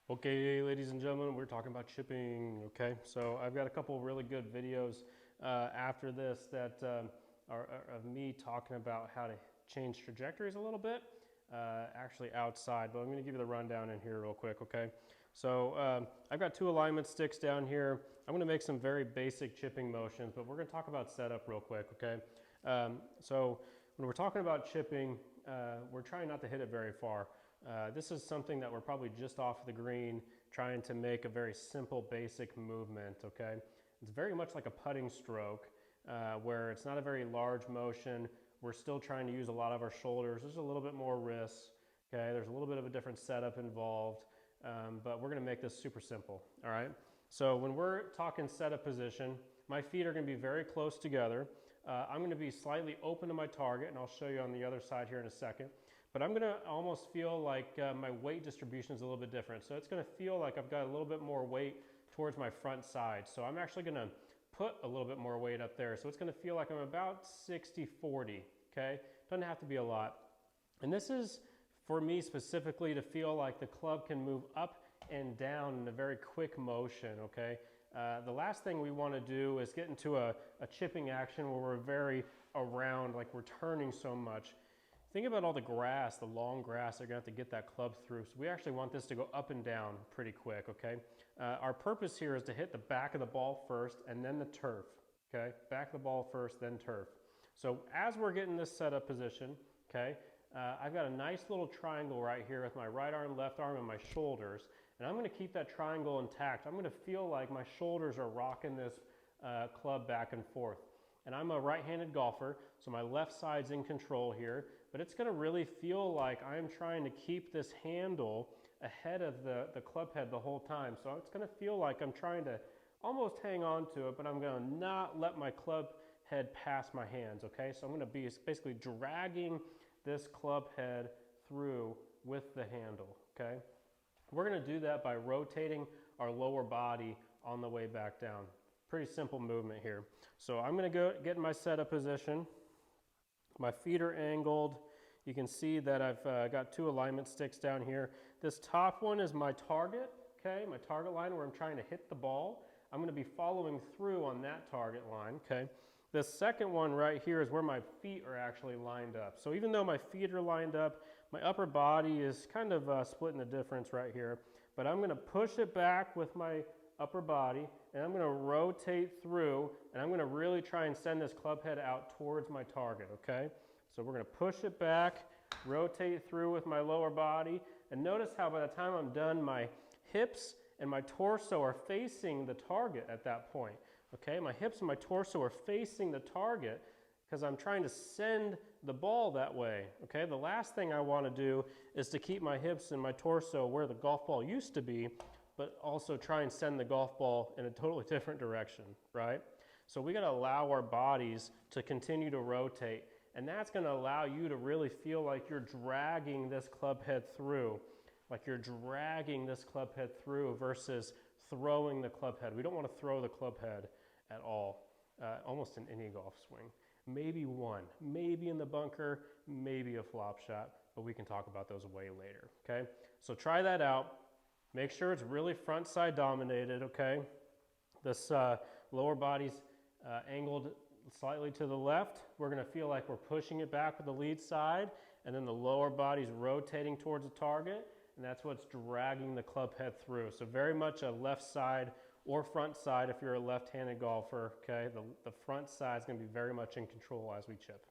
Okay, ladies and gentlemen, we're talking about chipping. Okay, so I've got a couple really good videos after this that are of me talking about how to change trajectories a little bit, actually outside. But I'm going to give you the rundown in here real quick. Okay, so I've got two alignment sticks down here. I'm going to make some very basic chipping motions, but we're going to talk about setup real quick. Okay, so when we're talking about chipping, we're trying not to hit it very far. This is something that we're probably just off the green trying to make a very simple basic movement, okay? It's very much like a putting stroke where it's not a very large motion. We're still trying to use a lot of our shoulders. There's a little bit more wrists, okay? There's a little bit of a different setup involved, but we're gonna make this super simple, all right? So when we're talking setup position, my feet are gonna be very close together. I'm gonna be slightly open to my target, and I'll show you on the other side here in a second. But I'm gonna almost feel like my weight distribution is a little bit different. So it's gonna feel like I've got a little bit more weight towards my front side. So I'm actually gonna put a little bit more weight up there. So it's gonna feel like I'm about 60-40, okay? Doesn't have to be a lot. And this is for me specifically to feel like the club can move up and down in a very quick motion, okay? The last thing we want to do is get into a chipping action where we're very around, like we're turning so much. Think about all the grass, the long grass they're going to have to get that club through. So we actually want this to go up and down pretty quick, okay? Our purpose here is to hit the back of the ball first and then the turf, okay? Back of the ball first, then turf. So as we're getting this set up position, okay, I've got a nice little triangle right here with my right arm, left arm, and my shoulders. And I'm going to keep that triangle intact. I'm going to feel like my shoulders are rocking this club back and forth. And I'm a right-handed golfer, so my left side's in control here, but it's gonna really feel like I'm trying to keep this handle ahead of the club head the whole time. So it's gonna feel like I'm trying to almost hang on to it, but I'm gonna not let my club head pass my hands, okay? So I'm gonna be basically dragging this club head through with the handle, okay? We're gonna do that by rotating our lower body on the way back down. Pretty simple movement here. So I'm gonna go get in my setup position. My feet are angled. You can see that I've got two alignment sticks down here. This top one is my target, okay? My target line where I'm trying to hit the ball. I'm gonna be following through on that target line, okay? The second one right here is where my feet are actually lined up. So even though my feet are lined up, my upper body is kind of splitting the difference right here. But I'm gonna push it back with my upper body, and I'm gonna rotate through, and I'm gonna really try and send this club head out towards my target, okay? So we're gonna push it back, rotate through with my lower body, and notice how by the time I'm done, my hips and my torso are facing the target at that point, okay? My hips and my torso are facing the target because I'm trying to send the ball that way, okay? The last thing I wanna do is to keep my hips and my torso where the golf ball used to be, but also try and send the golf ball in a totally different direction, right? So we gotta allow our bodies to continue to rotate, and that's gonna allow you to really feel like you're dragging this club head through, like you're dragging this club head through versus throwing the club head. We don't wanna throw the club head at all, almost in any golf swing. Maybe one, maybe in the bunker, maybe a flop shot, but we can talk about those way later, okay? So try that out. Make sure it's really front side dominated, okay? This lower body's angled slightly to the left. We're gonna feel like we're pushing it back with the lead side, and then the lower body's rotating towards the target, and that's what's dragging the club head through. So very much a left side or front side if you're a left-handed golfer, okay? The front side is gonna be very much in control as we chip.